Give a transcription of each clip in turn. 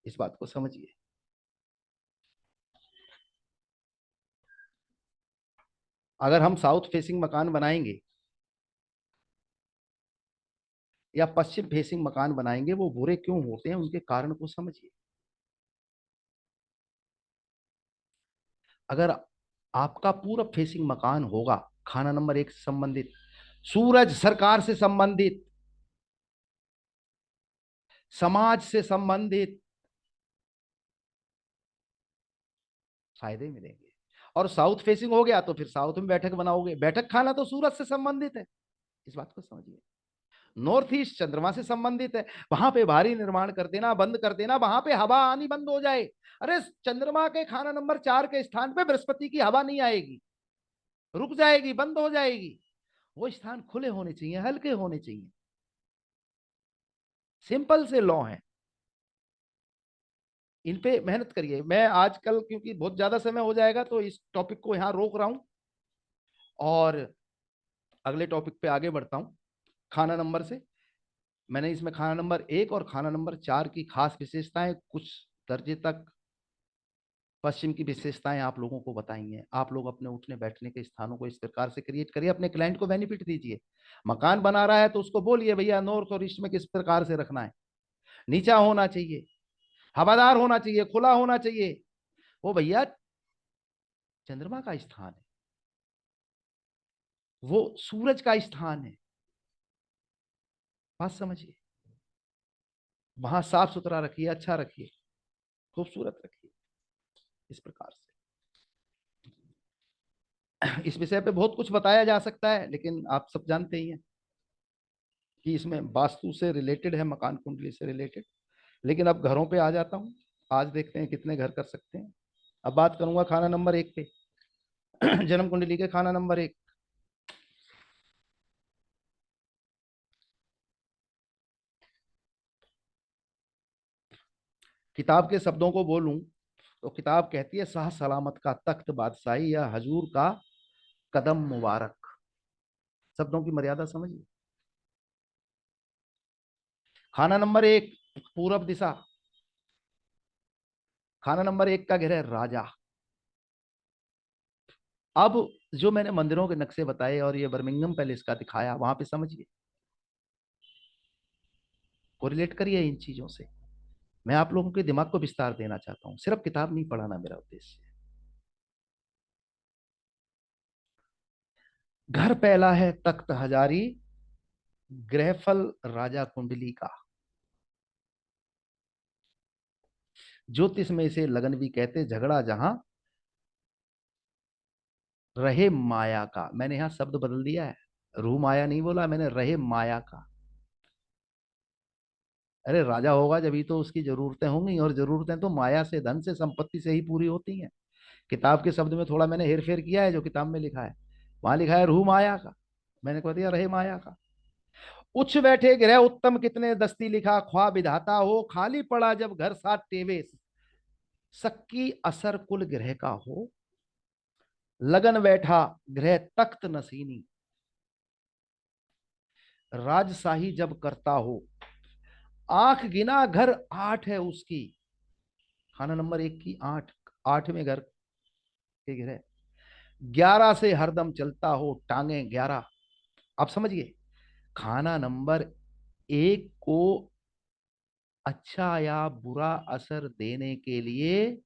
इस बात को समझिए। अगर हम साउथ फेसिंग मकान बनाएंगे या पश्चिम फेसिंग मकान बनाएंगे, वो बुरे क्यों होते हैं, उनके कारण को समझिए। अगर आपका पूरब फेसिंग मकान होगा, खाना नंबर 1 से संबंधित, सूरज सरकार से संबंधित, समाज से संबंधित, फायदे मिलेंगे। और साउथ फेसिंग हो गया तो फिर साउथ में बैठक बनाओगे, बैठक खाना तो सूरज से संबंधित है, इस बात को समझिए। नॉर्थ ईस्ट चंद्रमा से संबंधित है, वहां पे भारी निर्माण कर देना, बंद कर देना, वहां पे हवा आनी बंद हो जाए। अरे चंद्रमा के खाना नंबर 4 के स्थान पे बृहस्पति की हवा नहीं आएगी, रुक जाएगी, बंद हो जाएगी। वो स्थान खुले होने चाहिए, हल्के होने चाहिए। सिंपल से लॉ है, इन पे मेहनत करिए। मैं आजकल क्योंकि बहुत ज्यादा समय हो जाएगा तो इस टॉपिक को यहां रोक रहा हूं और अगले टॉपिक पे आगे बढ़ता हूं। खाना नंबर से मैंने इसमें खाना नंबर 1 और खाना नंबर 4 की खास विशेषताएं कुछ दर्जे तक, पश्चिम की विशेषताएं आप लोगों को बताई हैं। आप लोग अपने उठने बैठने के स्थानों को इस प्रकार से क्रिएट करिए, अपने क्लाइंट को बेनिफिट दीजिए। मकान बना रहा है तो उसको बोलिए भैया नॉर्थ और ईस्ट में किस प्रकार से रखना है, नीचा होना चाहिए, हवादार होना चाहिए, खुला होना चाहिए। वो भैया चंद्रमा का स्थान है, वो सूरज का स्थान है, बात समझिए। वहां साफ सुथरा रखिए, अच्छा रखिए, खूबसूरत रखिए, इस प्रकार से। इस विषय पे बहुत कुछ बताया जा सकता है, लेकिन आप सब जानते ही हैं कि इसमें वास्तु से रिलेटेड है, मकान कुंडली से रिलेटेड। लेकिन अब घरों पे आ जाता हूँ। आज देखते हैं कितने घर कर सकते हैं। अब बात करूंगा खाना नंबर 1 पे। जन्म कुंडली के खाना नंबर 1। किताब के शब्दों को बोलूं तो किताब कहती है, शाह सलामत का तख्त बादशाही या हजूर का कदम मुबारक। शब्दों की मर्यादा समझिए। खाना नंबर 1 पूरब दिशा, खाना नंबर 1 का ग्रह राजा। अब जो मैंने मंदिरों के नक्शे बताए और ये बर्मिंगम पैलेस का दिखाया, वहां पे समझिए, कोरिलेट करिए इन चीजों से। मैं आप लोगों के दिमाग को विस्तार देना चाहता हूं, सिर्फ किताब नहीं पढ़ाना मेरा उद्देश्य है। घर पहला है तख्त हजारी, ग्रहफल राजा कुंडली का। ज्योतिष में इसे लगन भी कहते, झगड़ा जहां रहे माया का। मैंने यहां शब्द बदल दिया है, रू माया नहीं बोला मैंने, रहे माया का। अरे राजा होगा जब ही तो उसकी जरूरतें होंगी, और जरूरतें तो माया से, धन से, संपत्ति से ही पूरी होती हैं। किताब के शब्द में थोड़ा मैंने हेर फेर किया है, जो किताब में लिखा है वहां लिखा है रूह माया का, मैंने कह दिया रहे माया का। उच्च बैठे ग्रह उत्तम कितने दस्ती लिखा, ख्वाब विधाता हो खाली पड़ा जब घर साथ टेवे, सक्की असर कुल ग्रह का हो, लगन बैठा ग्रह तख्त नसीनी, राजशाही जब करता हो, आंख गिना घर 8 है उसकी। खाना नंबर 1 की 8, 8वें घर के ग्रह। 11 से हरदम चलता हो टांगे 11। आप समझिए, खाना नंबर 1 को अच्छा या बुरा असर देने के लिए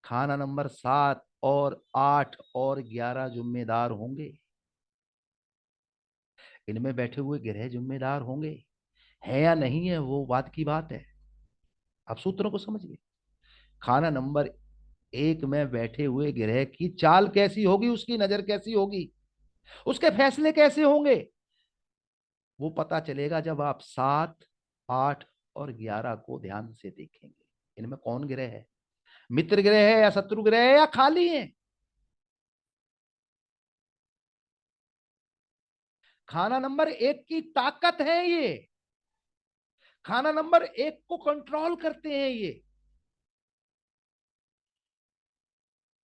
खाना नंबर 7 और 8 और 11 जिम्मेदार होंगे। इनमें बैठे हुए ग्रह जिम्मेदार होंगे, है या नहीं है वो बात की बात है। आप सूत्रों को समझिए। खाना नंबर 1 में बैठे हुए ग्रह की चाल कैसी होगी, उसकी नजर कैसी होगी, उसके फैसले कैसे होंगे, वो पता चलेगा जब आप 7, 8 और 11 को ध्यान से देखेंगे। इनमें कौन ग्रह है, मित्र ग्रह है या शत्रु ग्रह है या खाली है। खाना नंबर 1 की ताकत है ये, खाना नंबर 1 को कंट्रोल करते हैं ये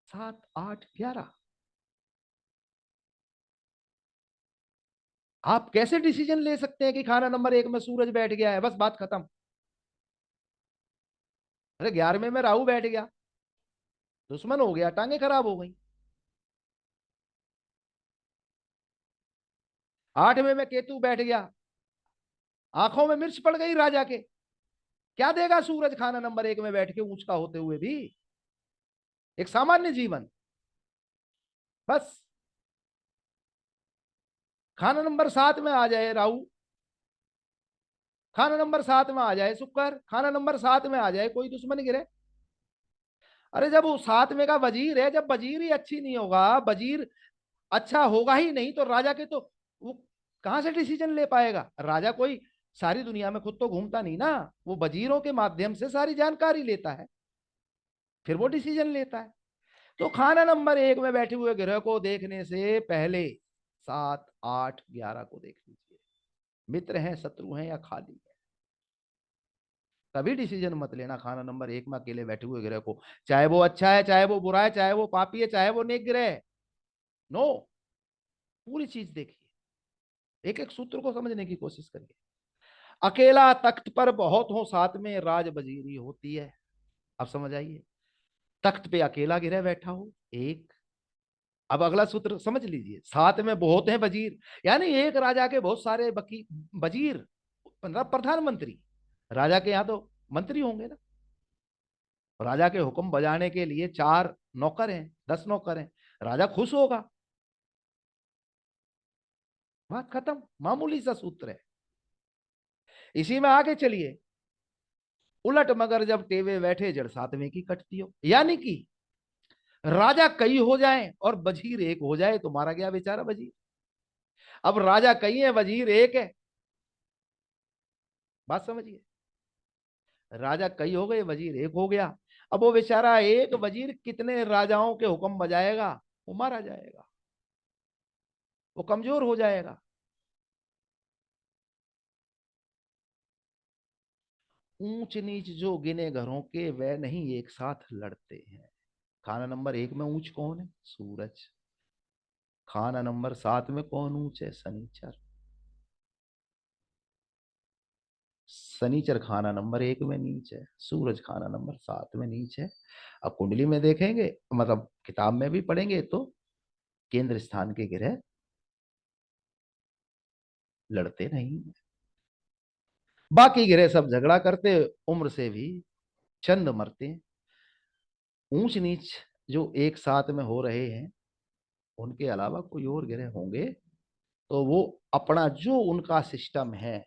7, 8, 11। आप कैसे डिसीजन ले सकते हैं कि खाना नंबर 1 में सूरज बैठ गया है, बस बात खत्म। अरे 11वें में राहु बैठ गया, दुश्मन हो गया, टांगे खराब हो गई। 8वें में केतु बैठ गया, आंखों में मिर्च पड़ गई राजा के। क्या देगा सूरज खाना नंबर 1 में बैठ के ऊंच का होते हुए भी? एक सामान्य जीवन, बस। खाना नंबर 7 में आ जाए राहु, खाना नंबर 7 में आ जाए शुक्र, खाना नंबर 7 में आ जाए कोई दुश्मन गिरे। अरे जब वो 7 में का वजीर है, जब वजीर ही अच्छी नहीं होगा, वजीर अच्छा होगा ही नहीं, तो राजा के तो वो कहां से डिसीजन ले पाएगा? राजा कोई सारी दुनिया में खुद तो घूमता नहीं ना, वो वजीरों के माध्यम से सारी जानकारी लेता है, फिर वो डिसीजन लेता है। तो खाना नंबर 1 में बैठे हुए ग्रह को देखने से पहले 7, 8, 11 को देख लीजिए, मित्र हैं, शत्रु हैं, या खाली है। तभी डिसीजन मत लेना खाना नंबर 1 में अकेले बैठे हुए ग्रह को, चाहे वो अच्छा है, चाहे वो बुरा है, चाहे वो पापी है, चाहे वो नेक ग्रह है। नो, पूरी चीज देखिए, एक एक सूत्र को समझने की कोशिश करिए। अकेला तख्त पर बहुत हो, साथ में राज वजीरी होती है। अब समझ आइए, तख्त पे अकेला गिरह बैठा हो, एक। अब अगला सूत्र समझ लीजिए, साथ में बहुत हैं वजीर, यानी एक राजा के बहुत सारे बकी वजीर, मतलब प्रधानमंत्री। राजा के यहाँ तो मंत्री होंगे ना। राजा के हुक्म बजाने के लिए 4 नौकर हैं, 10 नौकर हैं, राजा खुश होगा। बात खत्म, मामूली सा सूत्र है। इसी में आगे चलिए, उलट मगर जब टेवे बैठे जड़ 7वें की कटती हो, यानी कि राजा कई हो जाए और वजीर एक हो जाए तो मारा गया बेचारा वजीर। अब राजा कई है, वजीर एक है, बात समझिए। राजा कई हो गए, वजीर एक हो गया। अब वो बेचारा एक वजीर कितने राजाओं के हुक्म बजाएगा? वो मारा जाएगा, वो कमजोर हो जाएगा। ऊंच नीच जो गिने घरों के, वह नहीं एक साथ लड़ते हैं। खाना नंबर 1 में ऊंच कौन है? सूरज। खाना नंबर 7 में कौन ऊंच है? शनिचर। शनिचर खाना नंबर 1 में नीच है, सूरज खाना नंबर 7 में नीच है। अब कुंडली में देखेंगे, मतलब किताब में भी पढ़ेंगे, तो केंद्र स्थान के ग्रह लड़ते नहीं, बाकी ग्रह सब झगड़ा करते, उम्र से भी चंद मरते हैं। ऊंच नीच जो एक साथ में हो रहे हैं, उनके अलावा कोई और ग्रह होंगे तो वो अपना जो उनका सिस्टम है,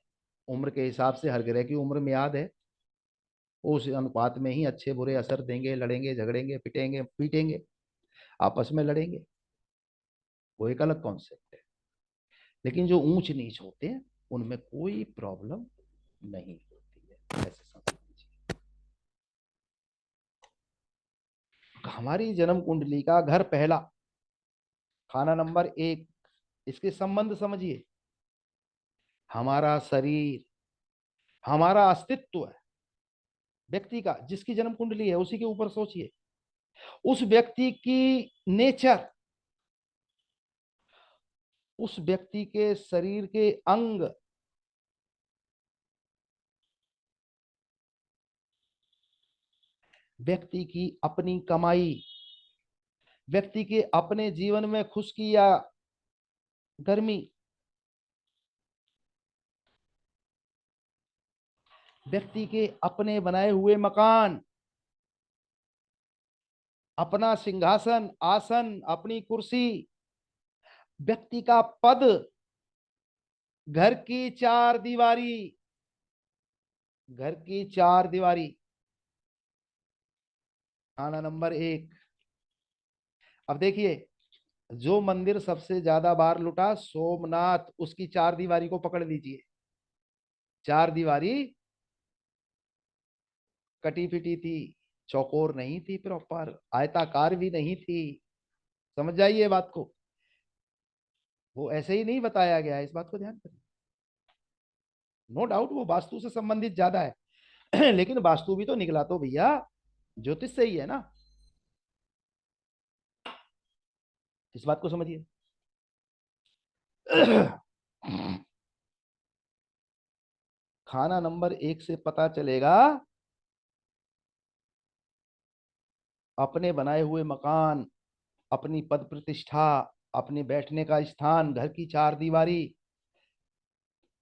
उम्र के हिसाब से, हर ग्रह की उम्र मियाद है, उस अनुपात में ही अच्छे बुरे असर देंगे, लड़ेंगे, झगड़ेंगे, पिटेंगे, पीटेंगे, आपस में लड़ेंगे। वो एक अलग कॉन्सेप्ट है। लेकिन जो ऊंच नीच होते हैं उनमें कोई प्रॉब्लम नहीं होती है, ऐसे समझ लीजिए। हमारी जन्म कुंडली का घर पहला, खाना नंबर 1, इसके संबंध समझिए। हमारा शरीर, हमारा अस्तित्व है व्यक्ति का, जिसकी जन्म कुंडली है उसी के ऊपर सोचिए। उस व्यक्ति की नेचर, उस व्यक्ति के शरीर के अंग, व्यक्ति की अपनी कमाई, व्यक्ति के अपने जीवन में खुशकी या गर्मी, व्यक्ति के अपने बनाए हुए मकान, अपना सिंहासन, आसन, अपनी कुर्सी, व्यक्ति का पद, घर की 4 दीवारी, घर की 4 दीवारी, खाना नंबर 1। अब देखिए, जो मंदिर सबसे ज्यादा बार लुटा, सोमनाथ, उसकी 4 दीवारी को पकड़ लीजिए। 4 दीवारी कटी फिटी थी, चौकोर नहीं थी, प्रॉपर आयताकार भी नहीं थी। समझ जाइए बात को, वो ऐसे ही नहीं बताया गया है, इस बात को ध्यान करिए। नो डाउट वो वास्तु से संबंधित ज्यादा है लेकिन वास्तु भी तो निकला तो भैया ज्योतिष से ही है ना, इस बात को समझिए खाना नंबर 1 से पता चलेगा अपने बनाए हुए मकान, अपनी पद प्रतिष्ठा, अपने बैठने का स्थान, घर की चार दीवारी,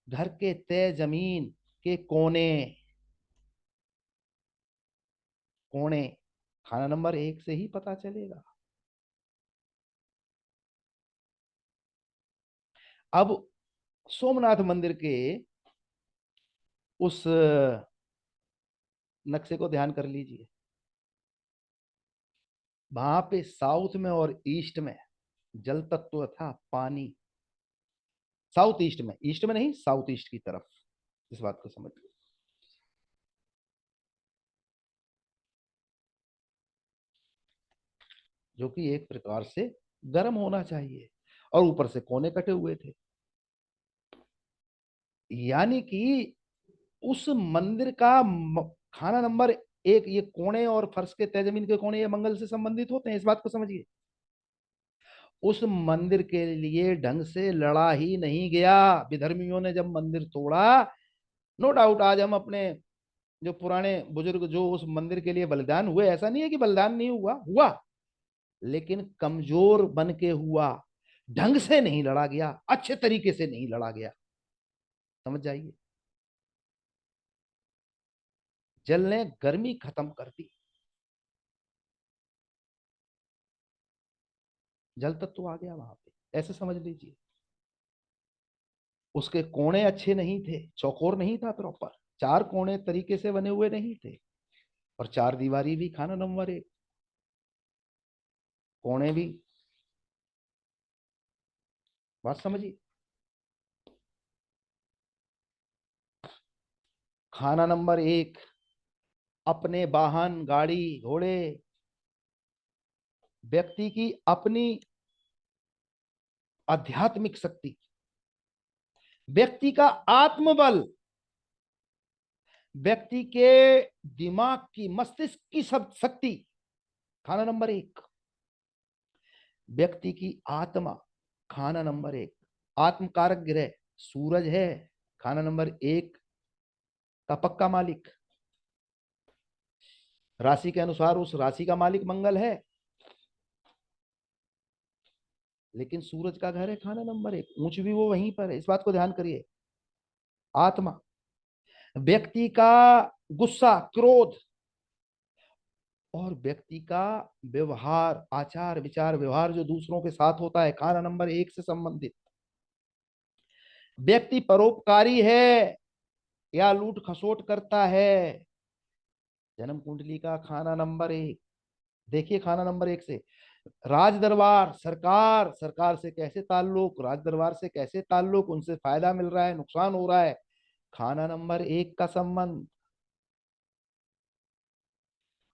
घर के तय जमीन के कोने, कोने खाना नंबर एक से ही पता चलेगा। अब सोमनाथ मंदिर के उस नक्शे को ध्यान कर लीजिए। वहां पे साउथ में और ईस्ट में जल तत्व था पानी। साउथ ईस्ट में नहीं, साउथ ईस्ट की तरफ। इस बात को समझिए। जो कि एक प्रकार से गर्म होना चाहिए, और ऊपर से कोने कटे हुए थे। यानी कि उस मंदिर का खाना नंबर एक, ये कोने और फर्श के तय जमीन के कोने ये मंगल से संबंधित होते हैं, इस बात को समझिए। उस मंदिर के लिए ढंग से लड़ा ही नहीं गया। विधर्मियों ने जब मंदिर तोड़ा, नो डाउट आज हम अपने जो पुराने बुजुर्ग जो उस मंदिर के लिए बलिदान हुए, ऐसा नहीं है कि बलिदान नहीं हुआ, हुआ, लेकिन कमजोर बन के हुआ। ढंग से नहीं लड़ा गया, अच्छे तरीके से नहीं लड़ा गया। समझ जाइए। जल ने गर्मी खत्म कर दी। जल तत्व आ गया वहां पे, ऐसे समझ लीजिए। उसके कोने अच्छे नहीं थे, चौकोर नहीं था प्रॉपर, चार कोने तरीके से बने हुए नहीं थे। और चार दीवारी भी खाना नंबर एक, कोने भी। बात समझिए। खाना नंबर एक, अपने वाहन, गाड़ी, घोड़े, व्यक्ति की अपनी आध्यात्मिक शक्ति, व्यक्ति का आत्मबल, व्यक्ति के दिमाग की, मस्तिष्क की सब शक्ति, खाना नंबर एक। व्यक्ति की आत्मा, खाना नंबर एक। आत्म कारक ग्रह सूरज है, खाना नंबर एक का पक्का मालिक। राशि के अनुसार उस राशि का मालिक मंगल है, लेकिन सूरज का घर है खाना नंबर एक, ऊंच भी वो वहीं पर है, इस बात को ध्यान करिए। आत्मा, व्यक्ति का गुस्सा, क्रोध, और व्यक्ति का व्यवहार, आचार विचार, व्यवहार जो दूसरों के साथ होता है, खाना नंबर एक से संबंधित। व्यक्ति परोपकारी है या लूट खसोट करता है, जन्म कुंडली का खाना नंबर एक। देखिए खाना नंबर एक से राज दरबार, सरकार, सरकार से कैसे ताल्लुक, राज दरबार से कैसे ताल्लुक, उनसे फायदा मिल रहा है, नुकसान हो रहा है, खाना नंबर एक का संबंध।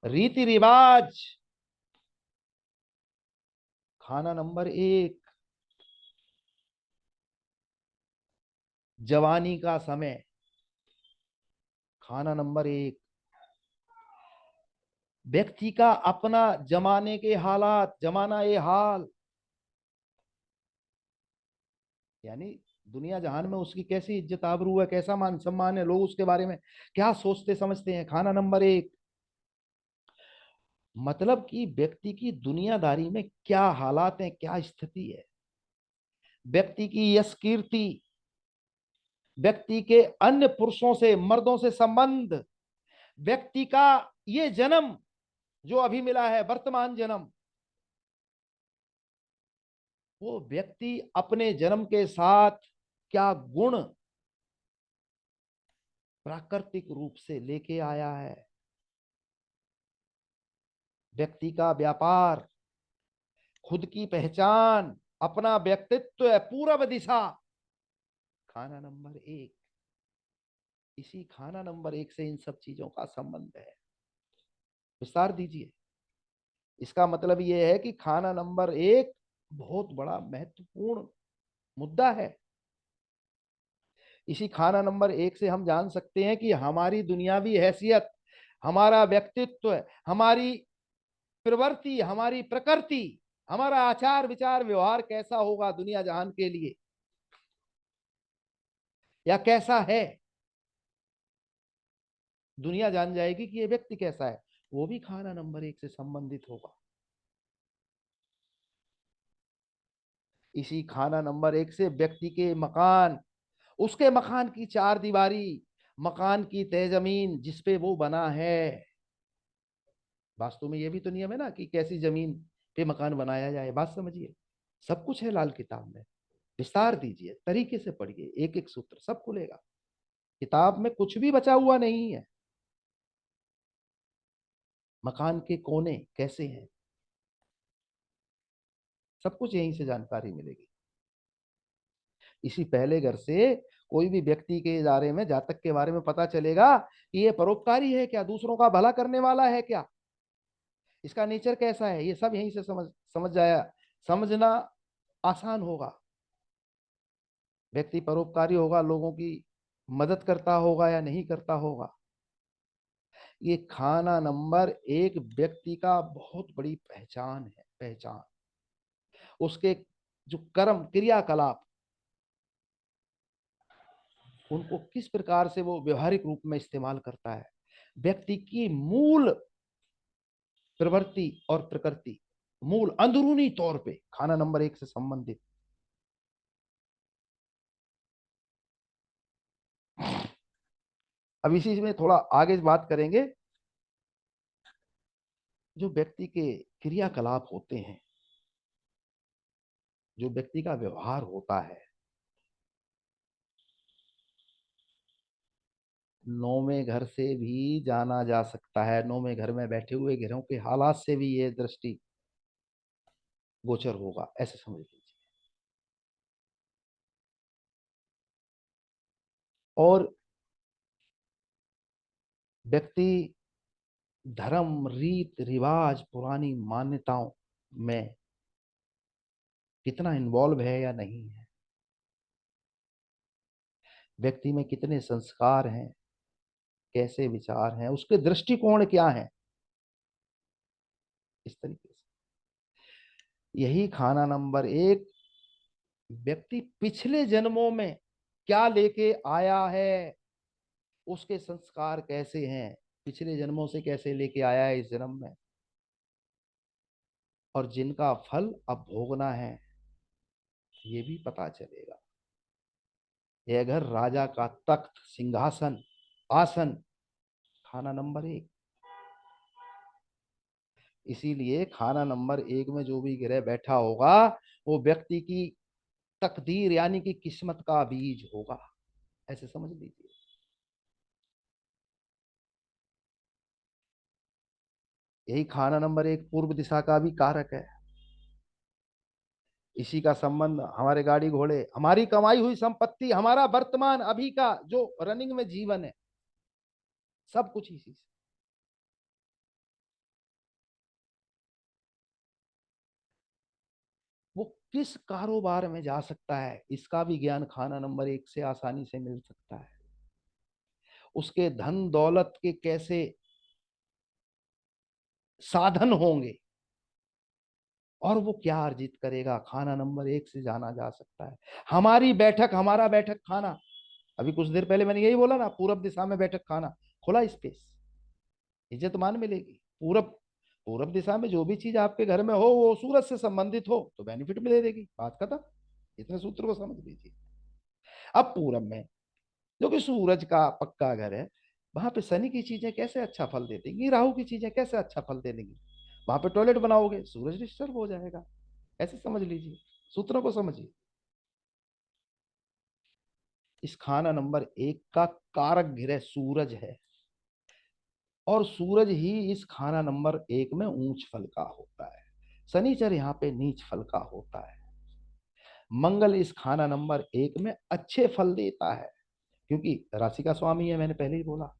रीति रिवाज, खाना नंबर एक। जवानी का समय, खाना नंबर एक। व्यक्ति का अपना जमाने के हालात, जमाना ये हाल, यानी दुनिया जहान में उसकी कैसी इज्जत आबरू है, कैसा मान सम्मान है, लोग उसके बारे में क्या सोचते समझते हैं, खाना नंबर एक। मतलब कि व्यक्ति की दुनियादारी में क्या हालात हैं, क्या स्थिति है, व्यक्ति की यश कीर्ति, व्यक्ति के अन्य पुरुषों से, मर्दों से संबंध, व्यक्ति का ये जन्म जो अभी मिला है, वर्तमान जन्म, वो व्यक्ति अपने जन्म के साथ क्या गुण प्राकृतिक रूप से लेके आया है, व्यक्ति का व्यापार, खुद की पहचान, अपना व्यक्तित्व है, पूरब दिशा, खाना नंबर एक। इसी खाना नंबर एक से इन सब चीजों का संबंध है। विस्तार दीजिए। इसका मतलब यह है कि खाना नंबर एक बहुत बड़ा महत्वपूर्ण मुद्दा है। इसी खाना नंबर एक से हम जान सकते हैं कि हमारी दुनियावी हैसियत, हमारा व्यक्तित्व, हमारी प्रवृत्ति, हमारी प्रकृति, हमारा आचार विचार व्यवहार कैसा होगा दुनिया जहान के लिए, या कैसा है। दुनिया जान जाएगी कि ये व्यक्ति कैसा है। वो भी खाना नंबर 1 से संबंधित होगा। इसी खाना नंबर 1 से व्यक्ति के मकान, उसके मकान की चार दीवारी, मकान की तय जमीन जिस पे वो बना है। वास्तु में ये भी तो नियम है ना कि कैसी जमीन पे मकान बनाया जाए, बात समझिए। सब कुछ है लाल किताब में। विस्तार दीजिए, तरीके से पढ़िए, एक एक सूत्र सब खुलेगा। किताब में कुछ भी बचा हुआ नहीं है। मकान के कोने कैसे हैं, सब कुछ यहीं से जानकारी मिलेगी। इसी पहले घर से कोई भी व्यक्ति के बारे में, जातक के बारे में पता चलेगा कि ये परोपकारी है क्या, दूसरों का भला करने वाला है क्या, इसका नेचर कैसा है, ये सब यहीं से समझ समझ जाया, समझना आसान होगा। व्यक्ति परोपकारी होगा, लोगों की मदद करता होगा या नहीं करता होगा। ये खाना नंबर 1 व्यक्ति का बहुत बड़ी पहचान है, पहचान। उसके जो कर्म क्रियाकलाप, उनको किस प्रकार से वो व्यवहारिक रूप में इस्तेमाल करता है, व्यक्ति की मूल प्रवृत्ति और प्रकृति, मूल अंदरूनी तौर पे खाना नंबर 1 से संबंधित। अब इसी में थोड़ा आगे बात करेंगे। जो व्यक्ति के क्रियाकलाप होते हैं, जो व्यक्ति का व्यवहार होता है, नौवें घर से भी जाना जा सकता है। नौवें घर में बैठे हुए ग्रहों के हालात से भी ये दृष्टि गोचर होगा, ऐसे समझ लीजिए। और व्यक्ति धर्म रीत रिवाज पुरानी मान्यताओं में कितना इन्वॉल्व है या नहीं है, व्यक्ति में कितने संस्कार हैं, कैसे विचार हैं, उसके दृष्टिकोण क्या है, इस तरीके से। यही खाना नंबर 1 व्यक्ति पिछले जन्मों में क्या लेके आया है, उसके संस्कार कैसे हैं, पिछले जन्मों से कैसे लेके आया है इस जन्म में, और जिनका फल अब भोगना है, ये भी पता चलेगा। यह घर राजा का तख्त, सिंहासन, आसन, खाना नंबर 1। इसीलिए खाना नंबर 1 में जो भी ग्रह बैठा होगा, वो व्यक्ति की तकदीर यानी कि किस्मत का बीज होगा, ऐसे समझ लीजिए। यही खाना नंबर 1 पूर्व दिशा का भी कारक है। इसी का संबंध हमारे गाड़ी घोड़े, हमारी कमाई हुई संपत्ति, हमारा वर्तमान अभी का जो रनिंग में जीवन है, सब कुछ इसी से। वो किस कारोबार में जा सकता है, इसका भी ज्ञान खाना नंबर 1 से आसानी से मिल सकता है। उसके धन दौलत के कैसे साधन होंगे, और वो क्या अर्जित करेगा, खाना नंबर 1 से जाना जा सकता है। हमारी बैठक, हमारा बैठक खाना, अभी कुछ देर पहले मैंने यही बोला ना, पूरब दिशा में बैठक खाना, खुला स्पेस, इज्जत मान मिलेगी। पूरब पूरब दिशा में जो भी चीज आपके घर में हो, वो सूरज से संबंधित हो तो बेनिफिट मिले देगी, बात खत्म। इतने सूत्र को समझ लीजिए। अब पूरब में जो कि सूरज का पक्का घर है, वहां पे शनि की चीजें कैसे अच्छा फल दे देंगी, राहु की चीजें कैसे अच्छा फल दे देंगी। वहां पे टॉयलेट बनाओगे, सूरज डिस्टर्ब हो जाएगा, ऐसे समझ लीजिए, सूत्रों को समझिए। इस खाना नंबर 1 का कारक ग्रह सूरज है, और सूरज ही इस खाना नंबर 1 में ऊंच फल का होता है। शनिचर यहाँ पे नीच फल का होता है। मंगल इस खाना नंबर 1 में अच्छे फल देता है, क्योंकि राशि का स्वामी है, मैंने पहले ही बोला।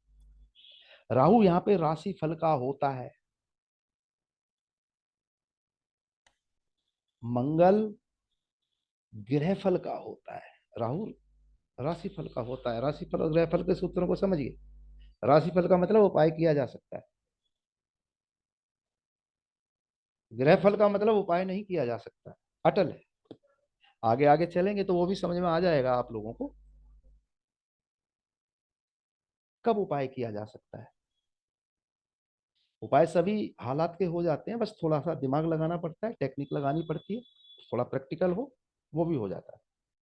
राहु यहाँ पे राशि फल का होता है। मंगल ग्रह फल का होता है, राहु राशि फल का होता है। राशि फल और ग्रह फल के सूत्रों को समझिए। राशि फल का मतलब उपाय किया जा सकता है, ग्रह फल का मतलब उपाय नहीं किया जा सकता, अटल है। आगे आगे चलेंगे तो वो भी समझ में आ जाएगा आप लोगों को, कब उपाय किया जा सकता है। उपाय सभी हालात के हो जाते हैं, बस थोड़ा सा दिमाग लगाना पड़ता है, टेक्निक लगानी पड़ती है, थोड़ा प्रैक्टिकल हो, वो भी हो जाता है।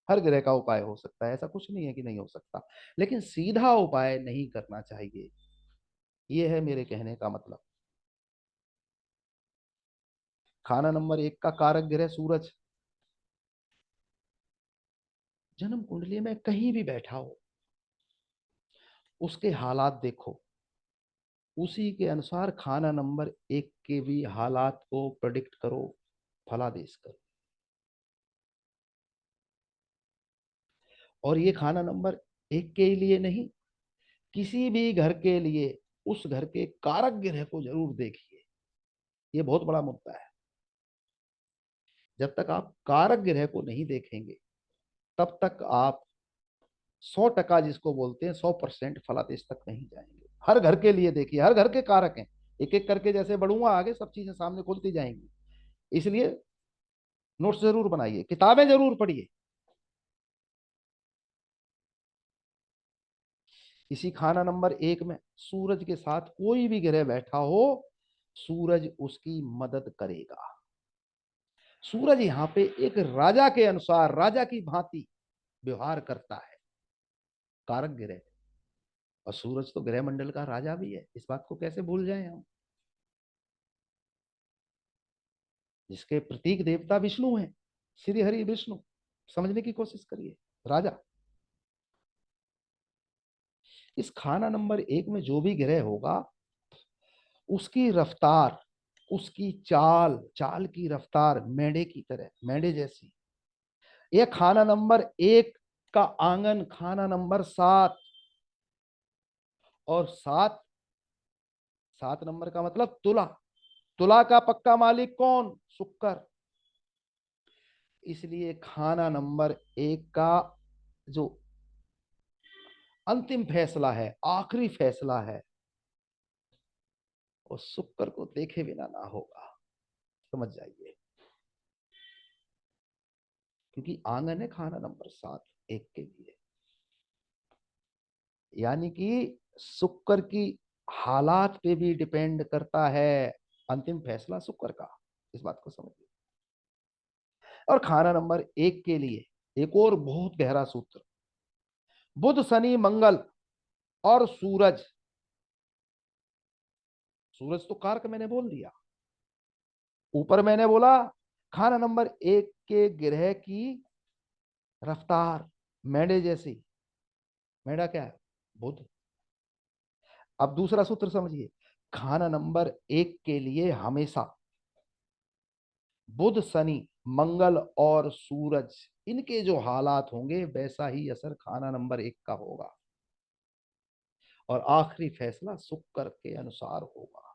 हर ग्रह का उपाय हो सकता है, ऐसा कुछ नहीं है कि नहीं हो सकता, लेकिन सीधा उपाय नहीं करना चाहिए, ये है मेरे कहने का मतलब। खाना नंबर 1 का कारक ग्रह सूरज। जन्म कुंडली में कहीं भी बैठा हो, उसके हालात देखो, उसी के अनुसार खाना नंबर 1 के भी हालात को प्रेडिक्ट करो, फलादेश करो। और ये खाना नंबर 1 के लिए नहीं, किसी भी घर के लिए उस घर के कारक ग्रह को जरूर देखिए, ये बहुत बड़ा मुद्दा है। जब तक आप कारक ग्रह को नहीं देखेंगे, तब तक आप 100% जिसको बोलते हैं 100% फलादेश तक नहीं जाएंगे। हर घर के लिए देखिए, हर घर के कारक हैं, एक एक करके जैसे बढ़ूंगा आगे सब चीजें सामने खुलती जाएंगी। इसलिए नोट्स जरूर बनाइए, किताबें जरूर पढ़िए। इसी खाना नंबर 1 में सूरज के साथ कोई भी ग्रह बैठा हो, सूरज उसकी मदद करेगा। सूरज यहाँ पे एक राजा के अनुसार, राजा की भांति व्यवहार करता है, कारक ग्रह। और सूरज तो ग्रह मंडल का राजा भी है, इस बात को कैसे भूल जाएं हम। जिसके प्रतीक देवता विष्णु है, श्री हरि विष्णु, समझने की कोशिश करिए, राजा। इस खाना नंबर 1 में जो भी ग्रह होगा, उसकी रफ्तार, उसकी चाल, चाल की रफ्तार मेंढे की तरह, मेंढे जैसी। यह खाना नंबर 1 का आंगन खाना नंबर 7, और 7, 7 नंबर का मतलब तुला। तुला का पक्का मालिक कौन? शुक्र। इसलिए खाना नंबर 1 का जो अंतिम फैसला है, आखिरी फैसला है, वो शुक्र को देखे बिना ना होगा, समझ जाइए। क्योंकि आंगन है खाना नंबर 7 1 के लिए, यानी कि शुक्र की हालात पे भी डिपेंड करता है अंतिम फैसला शुक्र का, इस बात को समझिए। और खाना नंबर 1 के लिए एक और बहुत गहरा सूत्र, बुध शनि मंगल और सूरज। सूरज तो कारक मैंने बोल दिया, ऊपर मैंने बोला खाना नंबर 1 के ग्रह की रफ्तार मेंढे जैसी। मेंढा क्या है? बुध। अब दूसरा सूत्र समझिए, खाना नंबर 1 के लिए हमेशा बुध शनि मंगल और सूरज, इनके जो हालात होंगे वैसा ही असर खाना नंबर 1 का होगा, और आखिरी फैसला शुक्र के अनुसार होगा।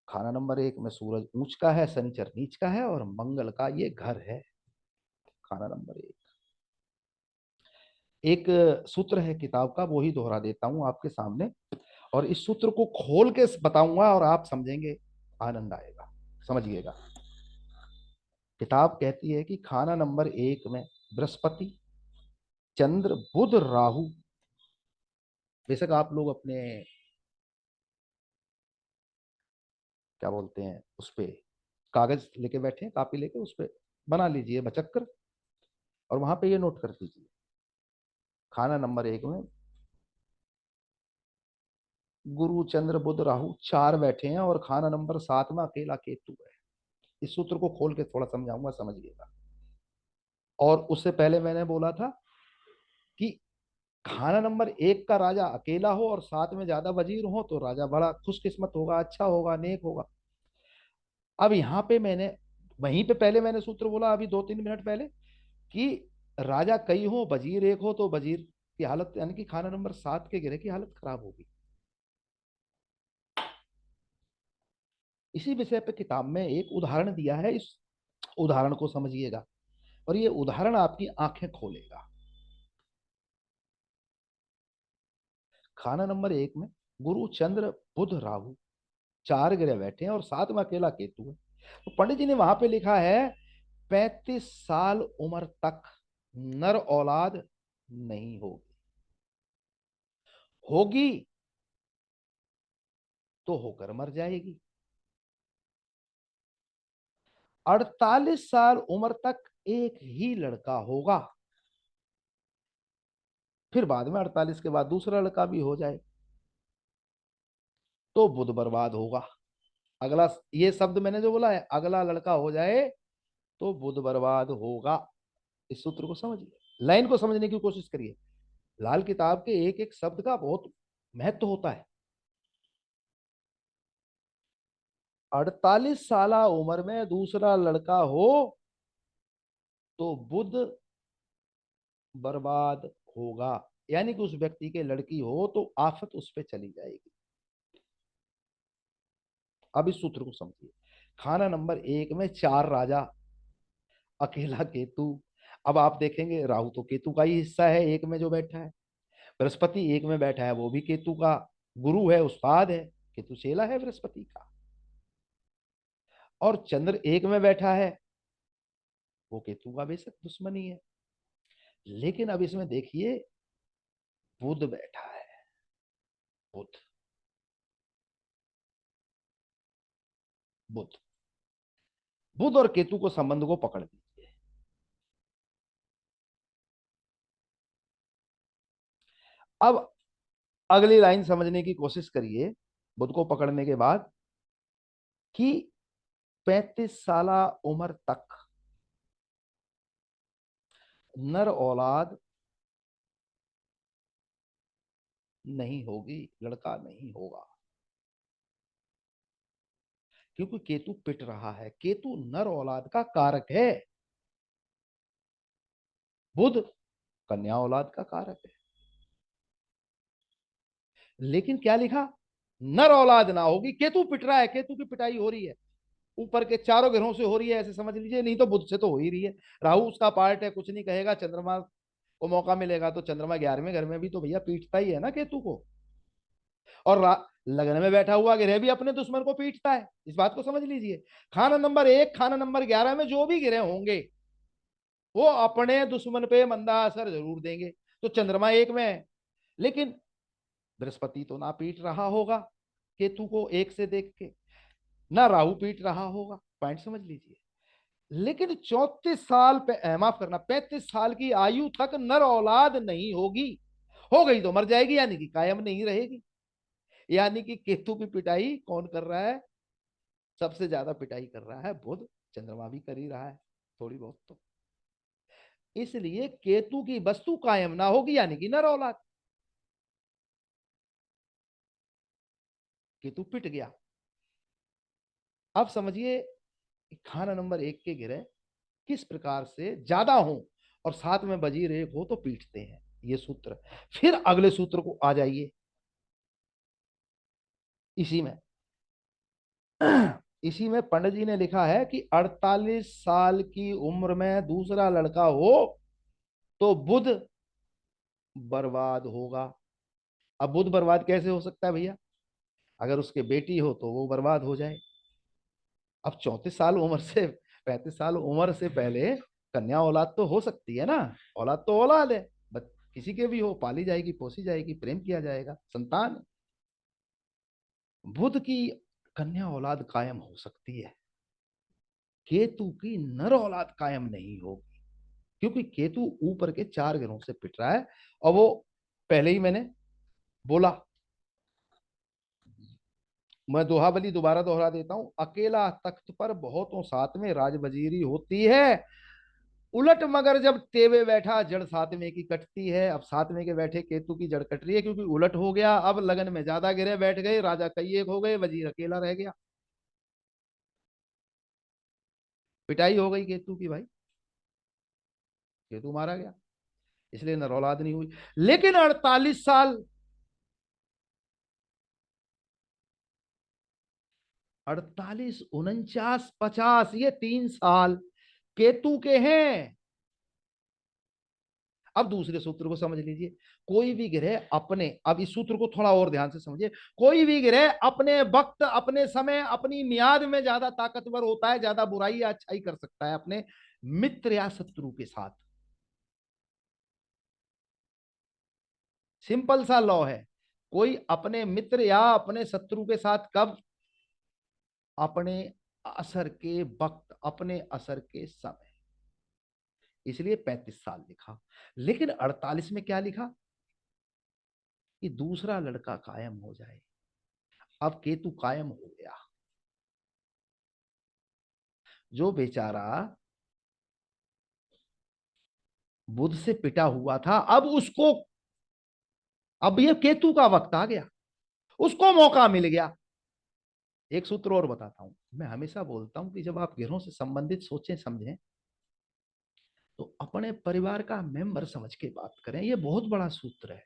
खाना नंबर 1 में सूरज ऊंच का है, शनिचर नीच का है, और मंगल का ये घर है। खाना नंबर 1 एक सूत्र है किताब का, वो ही दोहरा देता हूं आपके सामने, और इस सूत्र को खोल के बताऊंगा और आप समझेंगे, आनंद आएगा, समझिएगा। किताब कहती है कि खाना नंबर 1 में बृहस्पति, चंद्र, बुध, राहु। बेशक आप लोग अपने क्या बोलते हैं उस पे कागज लेके बैठे, कॉपी लेके उस पे बना लीजिए बचक कर, और वहां पे ये नोट कर दीजिए, खाना नंबर 1 में गुरु, चंद्र, बुध, राहु 4 बैठे हैं, और खाना नंबर 7 में अकेला केतु है। इस सूत्र को खोल के थोड़ा समझाऊंगा, समझिएगा। और उससे पहले मैंने बोला था कि खाना नंबर 1 का राजा अकेला हो और साथ में ज्यादा वजीर हो तो राजा बड़ा खुशकिस्मत होगा, अच्छा होगा, नेक होगा। अब यहाँ पे मैंने, वहीं पे पहले मैंने सूत्र बोला अभी 2-3 मिनट पहले, कि राजा कई हो वजीर एक हो तो वजीर की हालत, यानी कि खाना नंबर 7 के गिरे की हालत खराब होगी। इसी विषय पे किताब में एक उदाहरण दिया है, इस उदाहरण को समझिएगा, और ये उदाहरण आपकी आंखें खोलेगा। खाना नंबर 1 में गुरु, चंद्र, बुध, राहु 4 ग्रह बैठे हैं, और साथ में अकेला केतु है। तो पंडित जी ने वहां पे लिखा है 35 साल उम्र तक नर औलाद नहीं होगी। होगी तो होकर मर जाएगी। 48 साल उम्र तक एक ही लड़का होगा, फिर बाद में 48 के बाद दूसरा लड़का भी हो जाए तो बुध बर्बाद होगा। अगला, ये शब्द मैंने जो बोला है, अगला लड़का हो जाए तो बुध बर्बाद होगा। इस सूत्र को समझिए, लाइन को समझने की कोशिश करिए। लाल किताब के एक एक शब्द का बहुत महत्व होता है। 48 साल उम्र में दूसरा लड़का हो तो बुध बर्बाद होगा, यानी कि उस व्यक्ति के लड़की हो तो आफत उस पर चली जाएगी। अब इस सूत्र को समझिए। खाना नंबर 1 में 4 राजा, अकेला केतु। अब आप देखेंगे राहु तो केतु का ही हिस्सा है, एक में जो बैठा है। बृहस्पति एक में बैठा है, वो भी केतु का गुरु है, उस्ताद है। केतु चेला है बृहस्पति का। और चंद्र एक में बैठा है, वो केतु का बेशक दुश्मन ही है। लेकिन अब इसमें देखिए बुध बैठा है। बुध, बुध, बुध और केतु को संबंध को पकड़ लीजिए। अब अगली लाइन समझने की कोशिश करिए बुध को पकड़ने के बाद, कि 35 साल उम्र तक नर औलाद नहीं होगी, लड़का नहीं होगा। क्योंकि केतु पिट रहा है, केतु नर औलाद का कारक है, बुध कन्या औलाद का कारक है। लेकिन क्या लिखा, नर औलाद ना होगी। केतु पिट रहा है, केतु की पिटाई हो रही है, ऊपर के चारों ग्रहों से हो रही है, ऐसे समझ लीजिए। नहीं तो बुध से तो हो ही रही है। राहु उसका पार्ट है, कुछ नहीं कहेगा। चंद्रमा को मौका मिलेगा तो चंद्रमा 11वें घर में भी तो भैया पीटता ही है ना केतु को। और लगन में बैठा हुआ ग्रह भी अपने दुश्मन को पीटता है, इस बात को समझ लीजिए। खाना नंबर 1, खाना नंबर 11 में जो भी ग्रह होंगे वो अपने दुश्मन पे मंदा असर जरूर देंगे। तो चंद्रमा एक में है, लेकिन बृहस्पति तो ना पीट रहा होगा केतु को एक से देख के, ना राहु पीट रहा होगा। पॉइंट समझ लीजिए। लेकिन 34 साल पे, माफ करना, 35 साल की आयु तक नर औलाद नहीं होगी। हो गई तो मर जाएगी, यानी कि कायम नहीं रहेगी। यानी कि केतु की पिटाई कौन कर रहा है, सबसे ज्यादा पिटाई कर रहा है बुध। चंद्रमा भी कर ही रहा है थोड़ी बहुत तो। इसलिए केतु की वस्तु कायम ना होगी, यानी कि नर औलाद। केतु पिट गया। अब समझिए खाना नंबर 1 के ग्रह किस प्रकार से ज्यादा हो और साथ में वजीर एक हो तो पीटते हैं, ये सूत्र। फिर अगले सूत्र को आ जाइए। इसी में इसी में पंडित जी ने लिखा है कि 48 साल की उम्र में दूसरा लड़का हो तो बुध बर्बाद होगा। अब बुध बर्बाद कैसे हो सकता है भैया, अगर उसके बेटी हो तो वो बर्बाद हो जाए। अब 34 साल उम्र से 35 साल उम्र से पहले कन्या औलाद तो हो सकती है ना। औलाद तो औलाद है, बस किसी के भी हो, पाली जाएगी, पोसी जाएगी, प्रेम किया जाएगा, संतान। बुध की कन्या औलाद कायम हो सकती है, केतु की नर औलाद कायम नहीं होगी। क्योंकि केतु ऊपर के 4 ग्रहों से पिट रहा है। और वो पहले ही मैंने बोला, मैं दोहाबली दोबारा दोहरा देता हूं, अकेला तख्त पर बहुतों साथ में राज वजीरी होती है। उलट मगर जब तेवे बैठा जड़ सातवें की कटती है। अब सातवें के बैठे केतु की जड़ कट रही है, क्योंकि उलट हो गया। अब लगन में ज्यादा गिरे बैठ गए, राजा कई एक हो गए, वजीर अकेला रह गया। पिटाई हो गई केतु की भाई, केतु मारा गया, इसलिए नर औलाद नहीं हुई। लेकिन 48 साल, 48, 49, 50, ये 3 साल केतु के हैं। अब दूसरे सूत्र को समझ लीजिए। कोई भी ग्रह अपने, अब इस सूत्र को थोड़ा और ध्यान से समझिए। कोई भी ग्रह अपने वक्त, अपने समय, अपनी मियाद में ज्यादा ताकतवर होता है, ज्यादा बुराई या अच्छाई कर सकता है अपने मित्र या शत्रु के साथ। सिंपल सा लॉ है। कोई अपने मित्र या अपने शत्रु के साथ कब? अपने असर के वक्त, अपने असर के समय। इसलिए 35 साल लिखा। लेकिन 48 में क्या लिखा? कि दूसरा लड़का कायम हो जाए। अब केतु कायम हो गया। जो बेचारा बुध से पिटा हुआ था, अब उसको, अब ये केतु का वक्त आ गया, उसको मौका मिल गया। एक सूत्र और बताता हूं। मैं हमेशा बोलता हूं कि जब आप ग्रहों से संबंधित सोचें समझें तो अपने परिवार का मेंबर समझ के बात करें। ये बहुत बड़ा सूत्र है,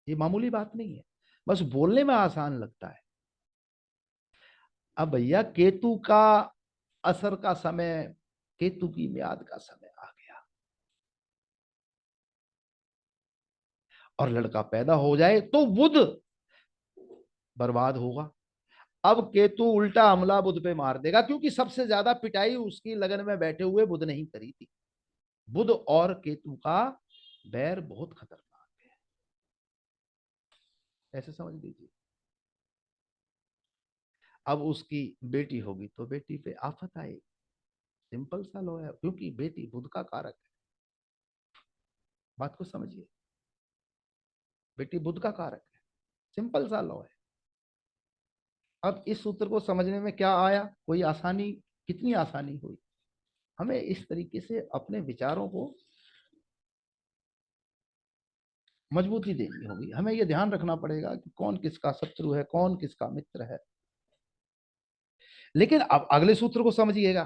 ये मामूली बात नहीं है। बस बोलने में आसान लगता है। अब भैया केतु का असर का समय, केतु की म्याद का समय आ गया, और लड़का पैदा हो जाए तो बुध बर्बाद होगा। अब केतु उल्टा हमला बुध पे मार देगा, क्योंकि सबसे ज्यादा पिटाई उसकी लगन में बैठे हुए बुध नहीं करी थी। बुध और केतु का बैर बहुत खतरनाक है, ऐसे समझ लीजिए। अब उसकी बेटी होगी तो बेटी पे आफत आएगी, सिंपल सा लॉ है, क्योंकि बेटी बुध का कारक है। बात को समझिए, बेटी बुध का कारक है, सिंपल सा लॉ है। अब इस सूत्र को समझने में क्या आया, कोई आसानी, कितनी आसानी हुई। हमें इस तरीके से अपने विचारों को मजबूती देनी होगी। हमें यह ध्यान रखना पड़ेगा कि कौन किसका शत्रु है, कौन किसका मित्र है। लेकिन अब अगले सूत्र को समझिएगा।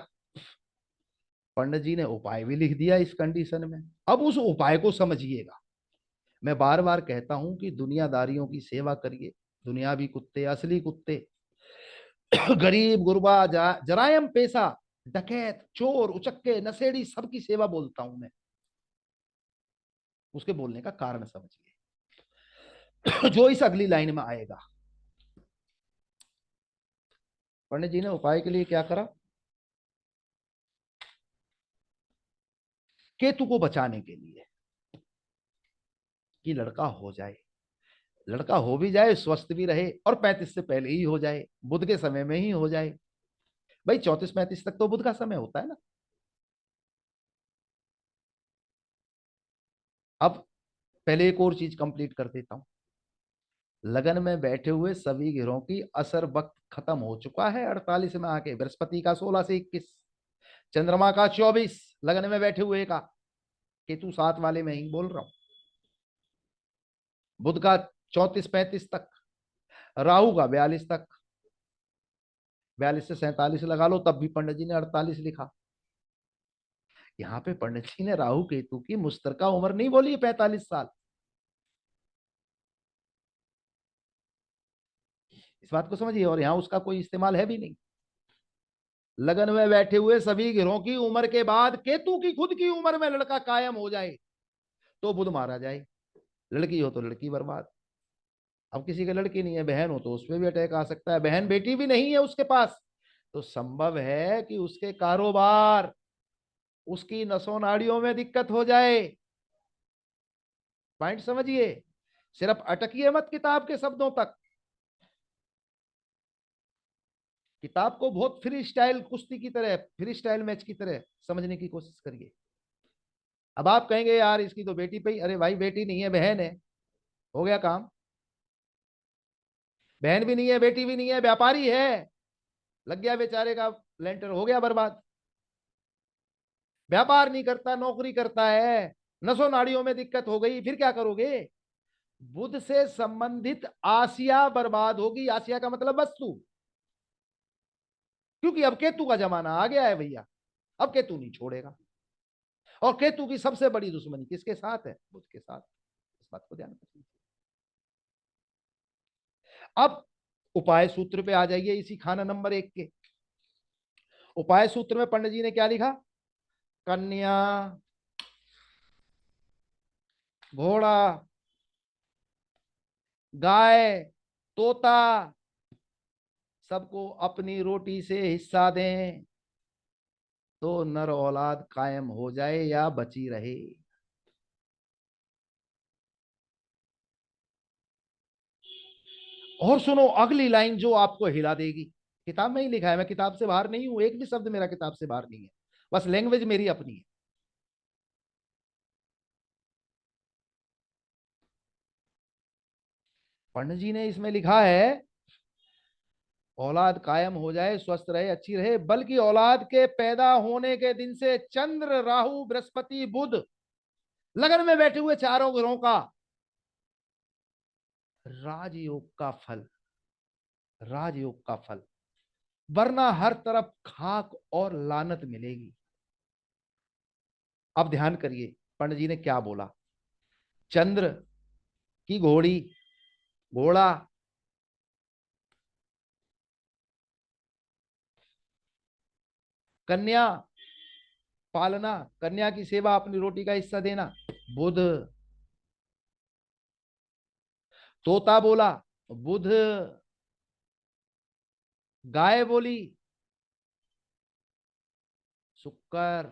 पंडित जी ने उपाय भी लिख दिया इस कंडीशन में। अब उस उपाय को समझिएगा। मैं बार बार कहता हूं कि दुनियादारियों की सेवा करिए। दुनियावी कुत्ते, असली कुत्ते, गरीब गुरबा, जरायम पेशा, डकैत, चोर, उचक्के, नशेड़ी, सबकी सेवा बोलता हूं मैं। उसके बोलने का कारण समझिए। जो इस अगली लाइन में आएगा। पंडित जी ने उपाय के लिए क्या करा? केतु को बचाने के लिए कि लड़का हो जाए, लड़का हो भी जाए, स्वस्थ भी रहे, और 35 से पहले ही हो जाए, बुध के समय में ही हो जाए। भाई 34-35 तक तो बुध का समय होता है ना। अब पहले एक और चीज कंप्लीट कर देता हूं। लगन में बैठे हुए सभी ग्रहों की असर वक्त खत्म हो चुका है 48 में आके। बृहस्पति का 16 से 21, चंद्रमा का 24, लगन में बैठे हुए का, केतु 7 वाले में ही बोल रहा हूं, बुध का 34-35 तक, राहु का 42 तक। 42 से 47 लगा लो, तब भी पंडित जी ने 48 लिखा। यहाँ पे पंडित जी ने राहु केतु की मुश्तरका उम्र नहीं बोली 45 साल। इस बात को समझिए, और यहाँ उसका कोई इस्तेमाल है भी नहीं। लगन में बैठे हुए सभी ग्रहों की उम्र के बाद केतु की खुद की उम्र में लड़का कायम हो जाए तो बुध मारा जाए। लड़की हो तो लड़की बर्बाद। अब किसी की लड़की नहीं है, बहन हो तो उस पर भी अटैक आ सकता है। बहन बेटी भी नहीं है उसके पास, तो संभव है कि उसके कारोबार, उसकी नसों नाड़ियों में दिक्कत हो जाए। पॉइंट समझिए, सिर्फ अटकिए मत किताब के शब्दों तक। किताब को बहुत फ्री स्टाइल कुश्ती की तरह, फ्री स्टाइल मैच की तरह समझने की कोशिश करिए। अब आप कहेंगे यार इसकी तो बेटी पे ही, अरे भाई बेटी नहीं है, बहन है, हो गया काम। बहन भी नहीं है, बेटी भी नहीं है, व्यापारी है, लग गया बेचारे का लेंटर, हो गया बर्बाद। व्यापार नहीं करता, नौकरी करता है, नसों नाड़ियों में दिक्कत हो गई, फिर क्या करोगे? बुध से संबंधित आसिया बर्बाद होगी। आसिया का मतलब वस्तु, क्योंकि अब केतु का जमाना आ गया है भैया। अब केतु नहीं छोड़ेगा, और केतु की सबसे बड़ी दुश्मनी किसके साथ है? बुध के साथ। इस बात को ध्यान रखिए। अब उपाय सूत्र पे आ जाइए, इसी खाना नंबर 1 के उपाय सूत्र में पंडित जी ने क्या लिखा? कन्या, घोड़ा, गाय, तोता, सबको अपनी रोटी से हिस्सा दें तो नर औलाद कायम हो जाए या बची रहे। और सुनो अगली लाइन जो आपको हिला देगी। किताब में ही लिखा है, मैं किताब से बाहर नहीं हूं, एक भी शब्द मेरा किताब से बाहर नहीं है, बस लैंग्वेज मेरी अपनी है। पंडित जी ने इसमें लिखा है, औलाद कायम हो जाए, स्वस्थ रहे, अच्छी रहे, बल्कि औलाद के पैदा होने के दिन से चंद्र, राहु, बृहस्पति, बुध, लगन में बैठे हुए चारों ग्रहों का राजयोग का फल, राजयोग का फल, वरना हर तरफ खाक और लानत मिलेगी। अब ध्यान करिए पंडित जी ने क्या बोला। चंद्र की घोड़ी, घोड़ा, कन्या पालना, कन्या की सेवा, अपनी रोटी का हिस्सा देना। बुध, तोता बोला, बुध, गाय बोली, शुक्र।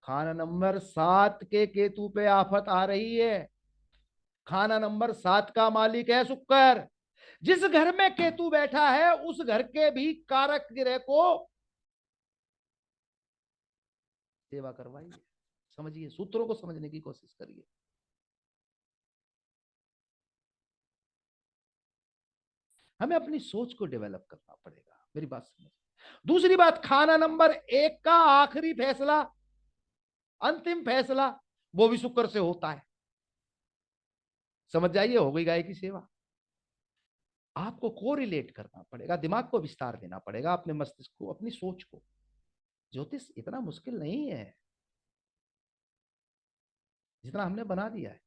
खाना नंबर 7 के केतु पे आफत आ रही है। खाना नंबर 7 का मालिक है शुक्र। जिस घर में केतु बैठा है उस घर के भी कारक ग्रह को सेवा करवाइए। समझिए, सूत्रों को समझने की कोशिश करिए। हमें अपनी सोच को डेवलप करना पड़ेगा, मेरी बात समझ। दूसरी बात, खाना नंबर 1 का आखिरी फैसला, अंतिम फैसला, वो भी शुक्र से होता है। समझ जाइए, हो गई गाय की सेवा। आपको कोरिलेट करना पड़ेगा, दिमाग को विस्तार देना पड़ेगा, अपने मस्तिष्क को, अपनी सोच को। ज्योतिष इतना मुश्किल नहीं है जितना हमने बना दिया है।